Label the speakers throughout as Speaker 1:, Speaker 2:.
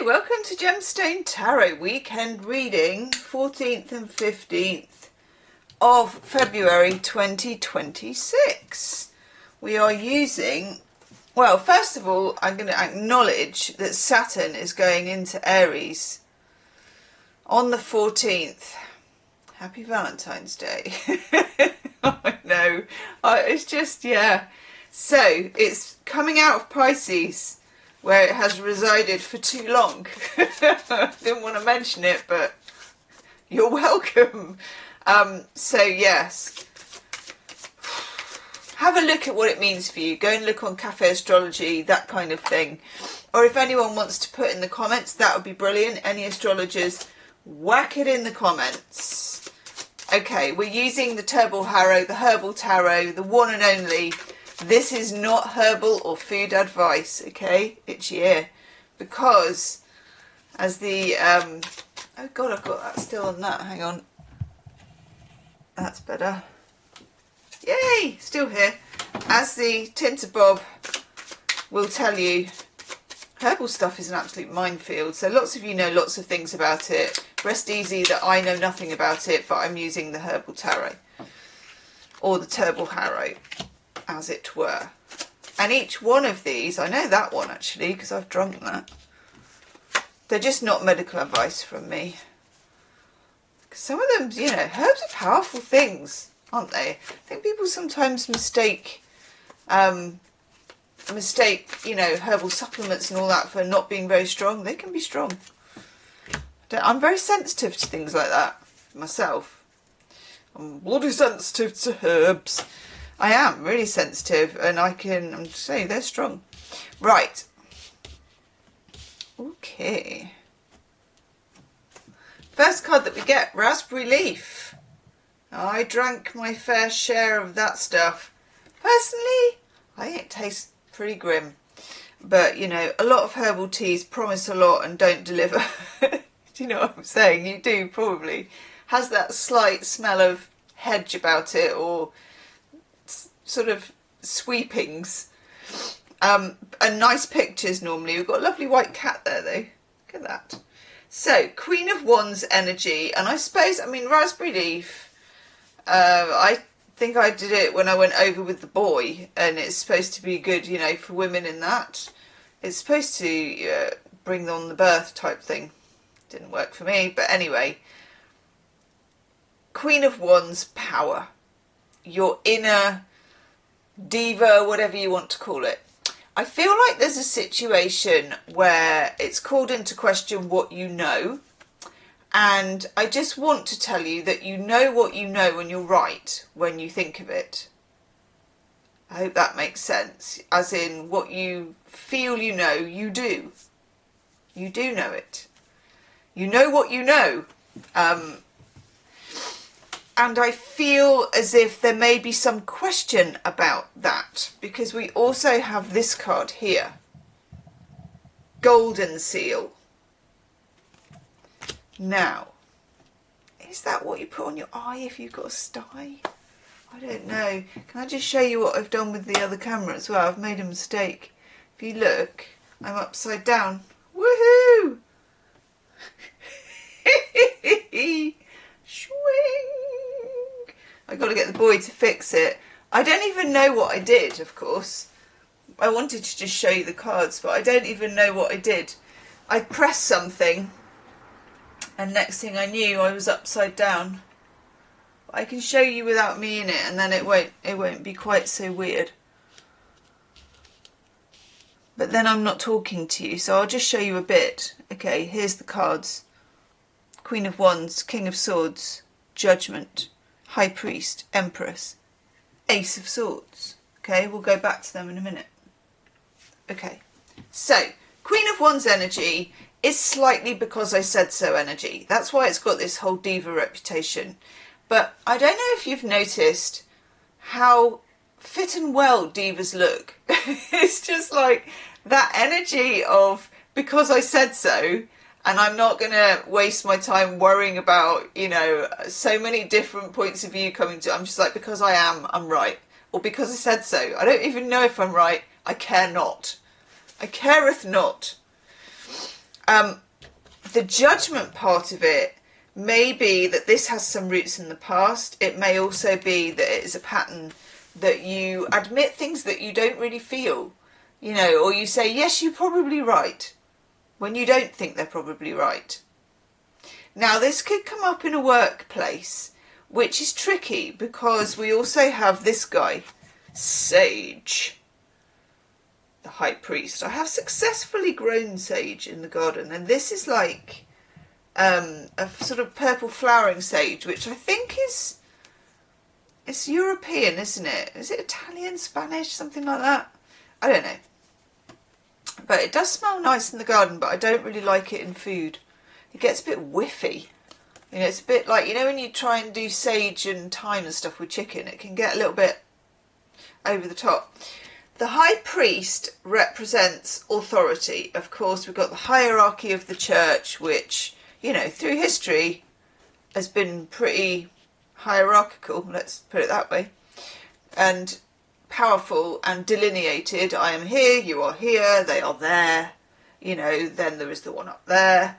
Speaker 1: welcome to Gemstone Tarot weekend reading, 14th and 15th of February 2026. We are using, well, first of all, I'm going to acknowledge that Saturn is going into Aries on the 14th. Happy Valentine's Day. I know. It's just, yeah. So, it's coming out of Pisces, where it has resided for too long. Didn't want to mention it, but you're welcome. So yes, have a look at what it means for you. Go and look on Cafe Astrology, that kind of thing. Or if anyone wants to put in the comments, that would be brilliant. Any astrologers, whack it in the comments. Okay, we're using the Turbo Harrow, the Herbal Tarot, the one and only. This is not herbal or food advice, okay? Itchy ear. Because as the, oh God, I've got that still on that. Hang on. That's better. Yay! Still here. As the Tinter Bob will tell you, herbal stuff is an absolute minefield. So lots of you know lots of things about it. Rest easy that I know nothing about it, but I'm using the Herbal Tarot. Or the Turbo Harrow, as it were. And each one of these, I know that one actually because I've drunk that. They're just not medical advice from me. Some of them, you know, herbs are powerful things, aren't they? I think people sometimes mistake, you know, herbal supplements and all that for not being very strong. They can be strong. I'm very sensitive to things like that myself. I'm bloody sensitive to herbs. I am really sensitive, and I'm just saying they're strong. Right. Okay. First card that we get, Raspberry Leaf. I drank my fair share of that stuff. Personally, I think it tastes pretty grim. But, you know, a lot of herbal teas promise a lot and don't deliver. Do you know what I'm saying? You do, probably. Has that slight smell of hedge about it, or sort of sweepings, and nice pictures normally. We've got a lovely white cat there though, look at that. So Queen of Wands energy, and I suppose, I mean, Raspberry Leaf, I think I did it when I went over with the boy, and it's supposed to be good, you know, for women in that. It's supposed to bring on the birth type thing. Didn't work for me, but anyway. Queen of Wands, power. Your inner diva, whatever you want to call it. I feel like there's a situation where it's called into question what you know, and I just want to tell you that you know what you know and you're right when you think of it. I hope that makes sense, as in what you feel you know, you do. You do know it. You know what you know. And I feel as if there may be some question about that, because we also have this card here. Golden Seal. Now, is that what you put on your eye if you've got a sty? I don't know. Can I just show you what I've done with the other camera as well? I've made a mistake. If you look, I'm upside down. Woohoo! Swing! I got to get the boy to fix it. I don't even know what I did, of course. I wanted to just show you the cards, but I don't even know what I did. I pressed something, and next thing I knew, I was upside down. But I can show you without me in it, and then it won't be quite so weird. But then I'm not talking to you, so I'll just show you a bit. Okay, here's the cards. Queen of Wands, King of Swords, Judgment, High Priest, Empress, Ace of Swords. Okay, we'll go back to them in a minute. Okay, so Queen of Wands energy is slightly because I said so energy. That's why it's got this whole diva reputation. But I don't know if you've noticed how fit and well divas look. It's just like that energy of because I said so. And I'm not going to waste my time worrying about, you know, so many different points of view coming to. I'm just like, because I am, I'm right. Or because I said so. I don't even know if I'm right. I care not. I careth not. The judgment part of it may be that this has some roots in the past. It may also be that it is a pattern that you admit things that you don't really feel, or you say, yes, you're probably right, when you don't think they're probably right. Now, this could come up in a workplace, which is tricky because we also have this guy, Sage, the high priest. I have successfully grown sage in the garden, and this is like a sort of purple flowering sage, which I think it's European, isn't it? Is it Italian, Spanish, something like that? I don't know. But it does smell nice in the garden, but I don't really like it in food. It gets a bit whiffy. It's a bit like, when you try and do sage and thyme and stuff with chicken, it can get a little bit over the top. The high priest represents authority. Of course, we've got the hierarchy of the church, which, through history has been pretty hierarchical, let's put it that way, and powerful and delineated. I am here, you are here, they are there, then there is the one up there,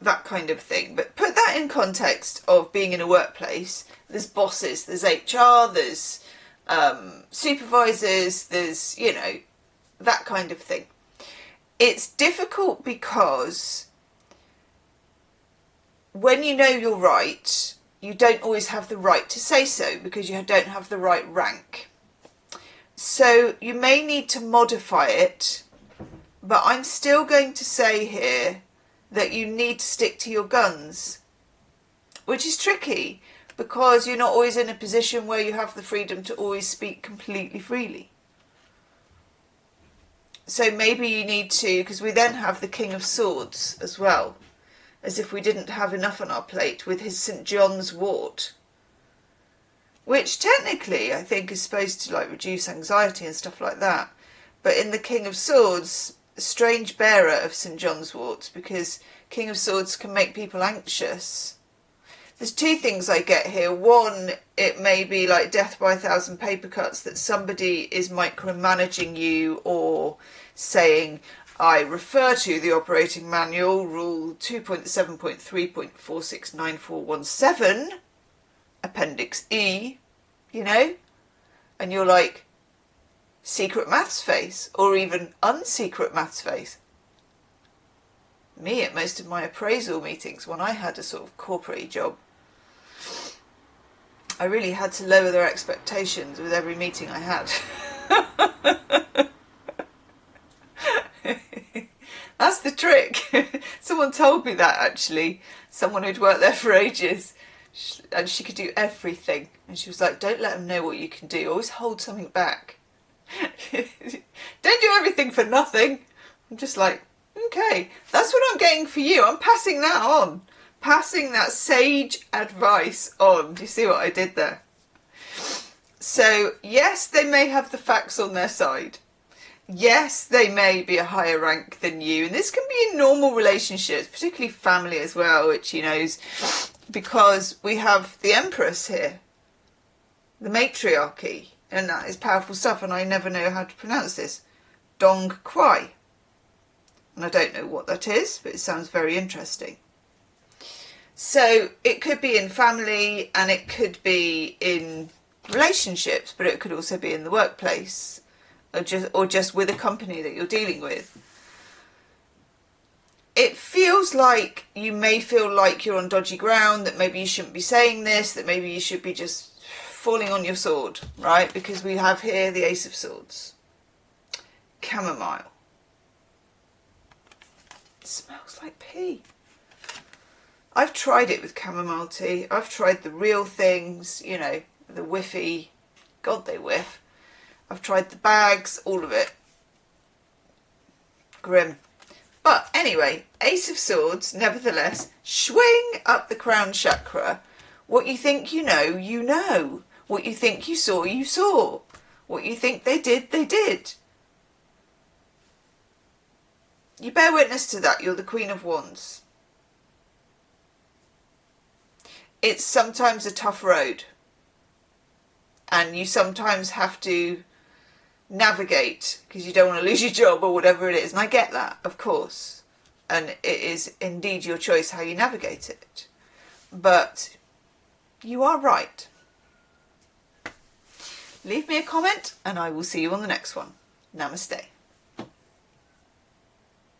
Speaker 1: that kind of thing. But put that in context of being in a workplace. There's bosses, there's HR, there's supervisors, there's, that kind of thing. It's difficult because when you know you're right, you don't always have the right to say so because you don't have the right rank. So you may need to modify it, but I'm still going to say here that you need to stick to your guns, which is tricky because you're not always in a position where you have the freedom to always speak completely freely. So maybe you need to, because we then have the King of Swords as well, as if we didn't have enough on our plate with his St. John's wort, which technically I think is supposed to reduce anxiety and stuff like that. But in the King of Swords, a strange bearer of St. John's wort, because King of Swords can make people anxious. There's two things I get here. One, it may be like death by 1,000 paper cuts, that somebody is micromanaging you or saying, I refer to the operating manual, rule 2.7.3.469417, appendix E, and you're like, secret maths face, or even unsecret maths face. Me at most of my appraisal meetings, when I had a sort of corporate job, I really had to lower their expectations with every meeting I had. That's the trick. Someone told me that, actually. Someone who'd worked there for ages. And she could do everything. And she was like, don't let them know what you can do. Always hold something back. Don't do everything for nothing. I'm just like, okay, that's what I'm getting for you. I'm passing that on. Passing that sage advice on. Do you see what I did there? So, yes, they may have the facts on their side. Yes, they may be a higher rank than you. And this can be in normal relationships, particularly family as well, which, because we have the Empress here, the matriarchy, and that is powerful stuff, and I never know how to pronounce this. Dong Quai. And I don't know what that is, but it sounds very interesting. So it could be in family, and it could be in relationships, but it could also be in the workplace, or just with a company that you're dealing with. It feels like you may feel like you're on dodgy ground, that maybe you shouldn't be saying this, that maybe you should be just falling on your sword, right? Because we have here the Ace of Swords. Chamomile. It smells like pee. I've tried it with chamomile tea. I've tried the real things, the whiffy. God, they whiff. I've tried the bags, all of it. Grim. But anyway, Ace of Swords, nevertheless, swing up the crown chakra. What you think you know, you know. What you think you saw, you saw. What you think they did. You bear witness to that. You're the Queen of Wands. It's sometimes a tough road. And you sometimes have to navigate because you don't want to lose your job or whatever it is. And I get that, of course. and it is indeed your choice how you navigate it. But you are right. Leave me a comment and I will see you on the next one. Namaste.